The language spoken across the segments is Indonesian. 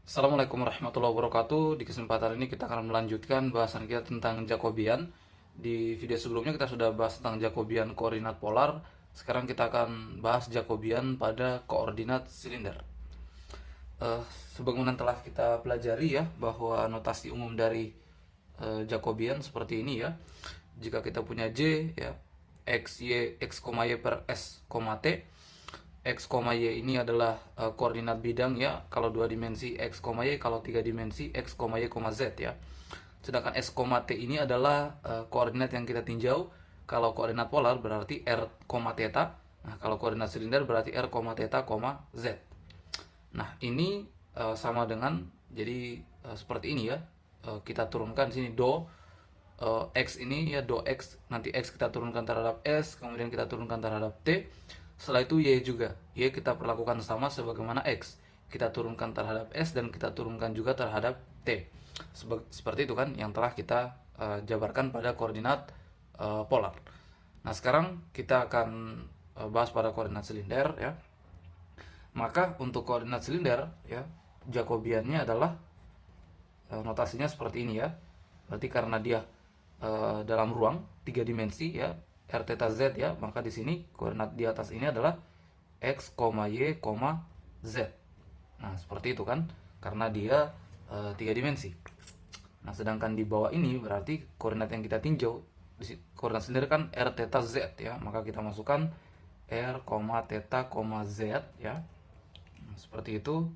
Assalamualaikum warahmatullahi wabarakatuh. Di kesempatan ini kita akan melanjutkan bahasan kita tentang Jacobian. Di video sebelumnya kita sudah bahas tentang Jacobian koordinat polar. Sekarang kita akan bahas Jacobian pada koordinat silinder. Eh, Sebagaimana telah kita pelajari ya, bahwa notasi umum dari Jacobian seperti ini ya. Jika kita punya J ya, x, y per s, t. X, Y ini adalah koordinat bidang ya, kalau 2 dimensi X, Y, kalau 3 dimensi X, Y, Z ya. Sedangkan S, T ini adalah koordinat yang kita tinjau. Kalau koordinat polar berarti R, theta. Nah, kalau koordinat silinder berarti R, theta, Z. Nah, ini sama dengan, jadi seperti ini ya. Kita turunkan sini do X ini ya, do X, nanti X kita turunkan terhadap S, kemudian kita turunkan terhadap T. Setelah itu Y juga, Y kita perlakukan sama sebagaimana X, kita turunkan terhadap S dan kita turunkan juga terhadap T. Seperti itu kan yang telah kita jabarkan pada koordinat polar. Nah, sekarang kita akan bahas pada koordinat silinder ya. Maka untuk koordinat silinder ya, Jacobiannya adalah notasinya seperti ini ya. Berarti karena dia dalam ruang 3 dimensi ya, r theta z ya, maka di sini koordinat di atas ini adalah x, y, z. Nah, seperti itu kan, karena dia 3 dimensi. Nah, sedangkan di bawah ini berarti koordinat yang kita tinjau koordinat sendiri kan r theta z ya, maka kita masukkan r, theta, z ya. Nah, seperti itu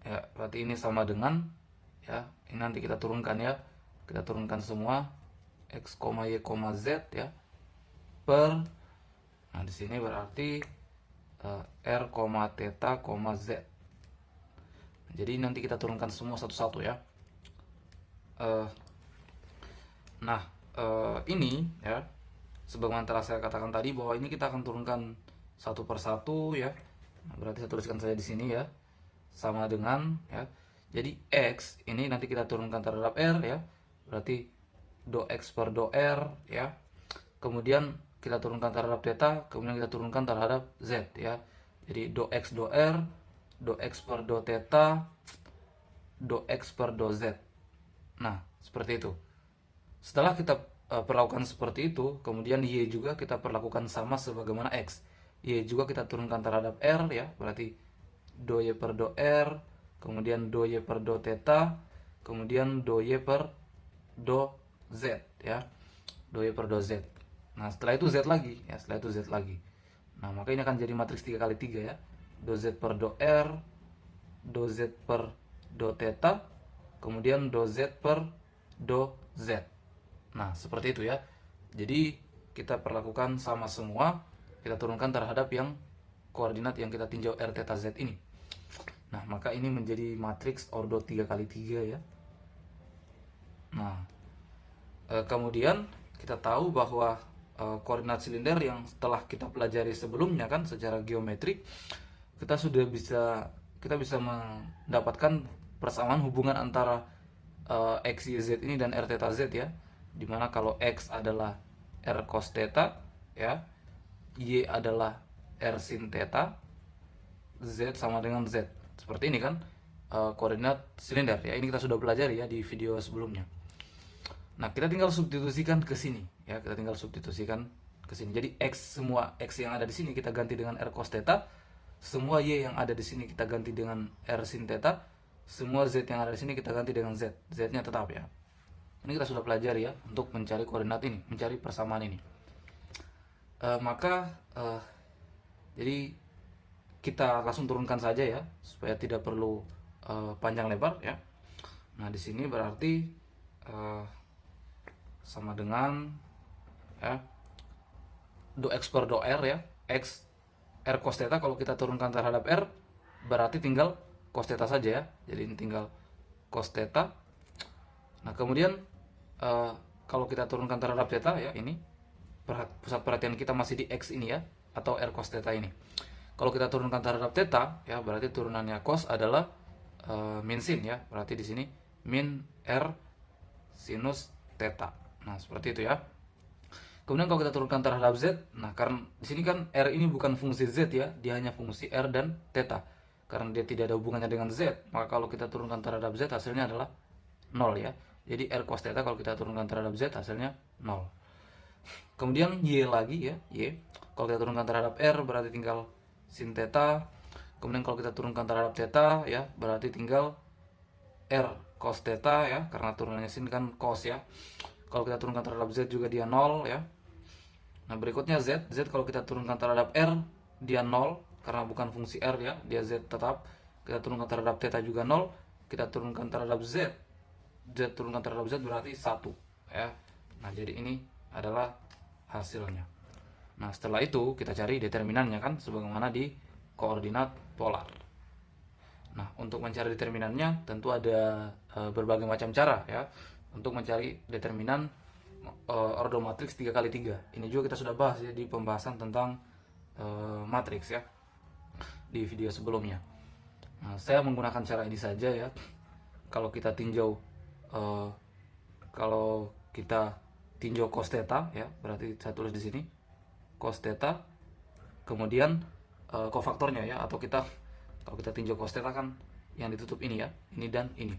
ya, berarti ini sama dengan ya, ini nanti kita turunkan ya, kita turunkan semua x, y, z ya, per, nah di sini berarti r, theta, z. Jadi nanti kita turunkan semua satu-satu ya. Nah, ini ya, sebagaimana telah saya katakan tadi bahwa ini kita akan turunkan satu persatu ya. Nah, berarti saya tuliskan saja di sini ya, sama dengan ya. Jadi X ini nanti kita turunkan terhadap R ya. Berarti do X per do R ya. Kemudian kita turunkan terhadap theta, kemudian kita turunkan terhadap Z ya. Jadi do X do R, do X per do theta, do X per do Z. Nah, seperti itu. Setelah kita perlakukan seperti itu, kemudian Y juga kita perlakukan sama sebagaimana X. Y juga kita turunkan terhadap R ya, berarti do Y per do R, kemudian do Y per do theta, kemudian do Y per do Z ya, do Y per do Z. Nah, setelah itu Z lagi ya, setelah itu Z lagi. Nah, maka ini akan jadi matriks 3 kali 3 ya, do Z per do R, do Z per do theta, kemudian do Z per do Z. Nah, seperti itu ya. Jadi kita perlakukan sama semua, kita turunkan terhadap yang koordinat yang kita tinjau R theta Z ini. Nah, maka ini menjadi matriks ordo 3 kali 3 ya. Nah, kemudian kita tahu bahwa koordinat silinder yang telah kita pelajari sebelumnya kan secara geometrik, kita bisa mendapatkan persamaan hubungan antara x, y, z ini dan r theta z ya. Dimana kalau x adalah r cos theta ya, y adalah r sin theta, z sama dengan z. Seperti ini kan koordinat silinder ya. Ini kita sudah pelajari ya di video sebelumnya. Nah, kita tinggal substitusikan ke sini ya, kita tinggal substitusikan ke sini. Jadi x, semua x yang ada di sini kita ganti dengan r cos theta, semua y yang ada di sini kita ganti dengan r sin theta, semua z yang ada di sini kita ganti dengan z. Z-nya tetap ya. Ini kita sudah pelajari ya untuk mencari koordinat ini, mencari persamaan ini. Jadi kita langsung turunkan saja ya supaya tidak perlu panjang lebar ya. Nah, di sini berarti sama dengan ya, do X per do R ya, X R cos theta, kalau kita turunkan terhadap R berarti tinggal cos theta saja ya. Jadi ini tinggal cos theta. Nah, kemudian kalau kita turunkan terhadap theta ya, ini pusat perhatian kita masih di X ini ya, atau R cos theta ini. Kalau kita turunkan terhadap theta ya, berarti turunannya cos adalah min sin ya. Berarti di sini min R sinus theta. Nah, seperti itu ya. Kemudian kalau kita turunkan terhadap Z, nah karena di sini kan R ini bukan fungsi Z ya, dia hanya fungsi R dan theta. karena dia tidak ada hubungannya dengan Z, maka kalau kita turunkan terhadap Z hasilnya adalah 0 ya. Jadi R cos theta kalau kita turunkan terhadap Z hasilnya 0. Kemudian Y lagi ya, Y. Kalau kita turunkan terhadap R berarti tinggal sin theta. Kemudian kalau kita turunkan terhadap theta ya, berarti tinggal R cos theta ya, karena turunannya sin kan cos ya. Kalau kita turunkan terhadap Z juga dia 0 ya. Nah, berikutnya Z. Z kalau kita turunkan terhadap R dia 0 karena bukan fungsi R ya, dia Z tetap. Kita turunkan terhadap theta juga 0. Kita turunkan terhadap Z. Z turunkan terhadap Z berarti 1 ya. Nah, jadi ini adalah hasilnya. Nah, setelah itu kita cari determinannya kan sebagaimana di koordinat polar. Nah, untuk mencari determinannya tentu ada berbagai macam cara ya. Untuk mencari determinan ordo matriks 3x3. Ini juga kita sudah bahas ya di pembahasan tentang matriks ya di video sebelumnya. Nah, saya menggunakan cara ini saja ya. Kalau kita tinjau cos theta ya, berarti saya tulis di sini cos theta, kemudian kofaktornya ya, atau kalau kita tinjau cos theta kan yang ditutup ini ya, ini dan ini.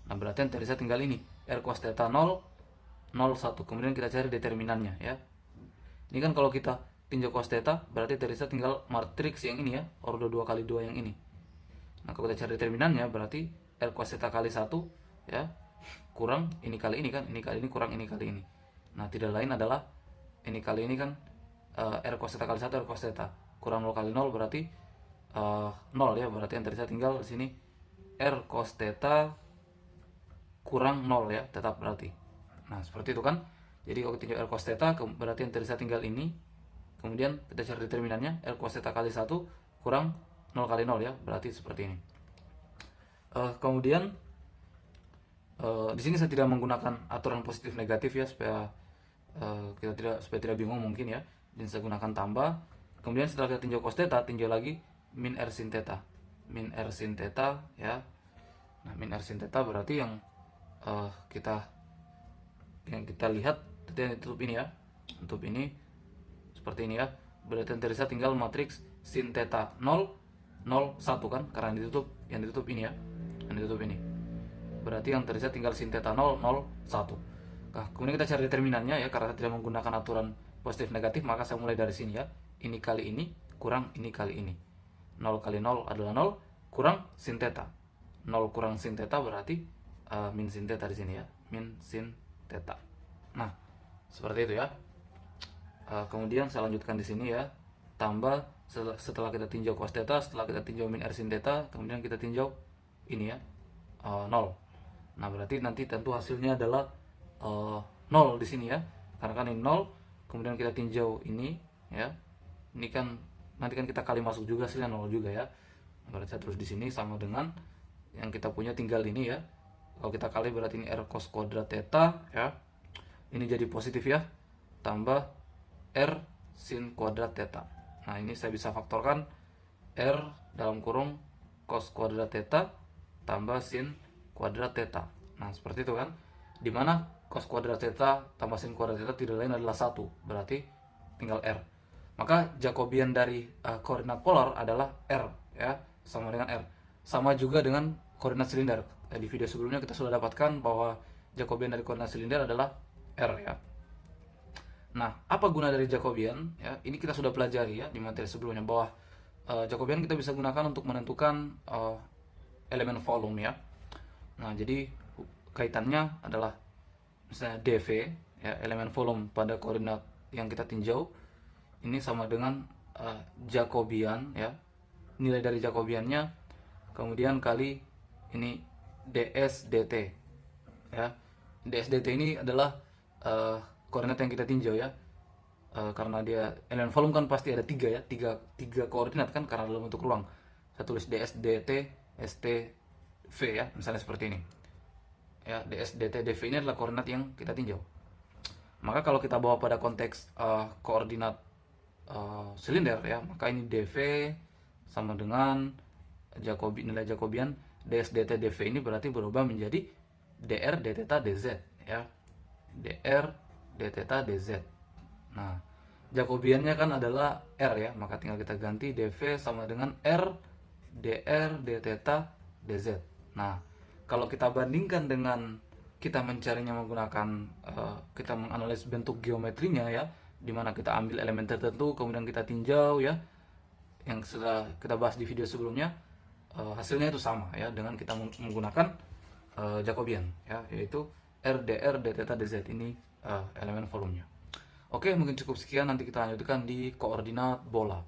Nah, berarti yang tersisa tinggal ini R cos theta 0 0 1. Kemudian kita cari determinannya ya. Ini kan kalau kita tinjau cos theta berarti tersisa tinggal matriks yang ini ya, ordo 2x2 yang ini. Nah, kalau kita cari determinannya berarti R cos theta kali 1 ya, kurang ini kali ini kan, ini kali ini kurang ini kali ini. Nah, tidak lain adalah ini kali ini kan R cos theta kali 1 R cos theta kurang 0 kali 0 berarti 0 ya, berarti yang tersisa tinggal di sini R cos theta kurang 0 ya, tetap berarti. Nah, seperti itu kan. Jadi kalau kita tinjau R cos theta berarti yang tersisa tinggal ini. Kemudian kita cari determinannya R cos theta kali 1 kurang 0 kali 0 ya, berarti seperti ini. Kemudian di sini saya tidak menggunakan aturan positif negatif ya, supaya supaya tidak bingung mungkin ya. Dan saya gunakan tambah. Kemudian setelah kita tinjau cos theta, tinjau lagi min R sin theta. Min R sin theta ya. Nah, min R sin theta berarti yang kita lihat tadi yang ditutup ini ya. Tutup ini seperti ini ya. Berarti yang tersisa tinggal matriks sin theta 0 0 1 kan, karena yang ditutup ini ya. Yang ditutup ini. Berarti yang tersisa tinggal sin theta 0 0 1. Nah, kemudian kita cari determinannya ya, karena tidak menggunakan aturan positif negatif, maka saya mulai dari sini ya. Ini kali ini kurang ini kali ini. 0 kali 0 adalah 0 kurang sin theta. 0 kurang sin theta berarti min sin theta di sini ya. Min sin theta. Nah, seperti itu ya. Kemudian saya lanjutkan di sini ya. Tambah setelah kita tinjau cos theta, setelah kita tinjau min R sin theta, kemudian kita tinjau ini ya. 0. Nah, berarti nanti tentu hasilnya adalah 0 di sini ya. Karena kan ini 0, kemudian kita tinjau ini ya. Ini kan nanti kan kita kali masuk juga, hasilnya 0 juga ya. Berarti saya terus di sini sama dengan yang kita punya tinggal ini ya. Kalau kita kali berarti ini R cos kuadrat theta ya. Ini jadi positif ya. Tambah R sin kuadrat theta. Nah, ini saya bisa faktorkan R dalam kurung cos kuadrat theta tambah sin kuadrat theta. Nah, seperti itu kan. Dimana cos kuadrat theta tambah sin kuadrat theta tidak lain adalah 1. Berarti tinggal R. Maka Jacobian dari koordinat polar adalah R ya, sama dengan R. Sama juga dengan koordinat silinder. Di video sebelumnya kita sudah dapatkan bahwa Jacobian dari koordinat silinder adalah R ya. Nah, apa guna dari Jacobian ya? Ini kita sudah pelajari ya di materi sebelumnya, bahwa Jacobian kita bisa gunakan untuk menentukan elemen volume ya. Nah, jadi kaitannya adalah misalnya dV ya, elemen volume pada koordinat yang kita tinjau ini sama dengan Jacobian ya, nilai dari Jacobiannya, kemudian kali ini ds dt ya. Ds dt ini adalah koordinat yang kita tinjau ya, karena dia elemen volume kan pasti ada tiga ya, tiga koordinat kan, karena dalam bentuk ruang. Saya tulis ds dt st v ya, misalnya seperti ini ya. Ds dt dv ini adalah koordinat yang kita tinjau. Maka kalau kita bawa pada konteks koordinat silinder ya, maka ini dv sama dengan nilai Jacobian ds dt dv ini berarti berubah menjadi dr d theta dz ya. Dr d theta dz. Nah, Jacobiannya kan adalah r ya, maka tinggal kita ganti dv sama dengan r dr, d theta, dz. Nah, kalau kita bandingkan dengan kita mencarinya menggunakan kita menganalisis bentuk geometrinya ya, dimana kita ambil elemen tertentu kemudian kita tinjau ya, yang sudah kita bahas di video sebelumnya, hasilnya itu sama ya dengan kita menggunakan Jacobian ya, yaitu r dr, d theta, dz ini elemen volumenya. Oke, mungkin cukup sekian, nanti kita lanjutkan di koordinat bola.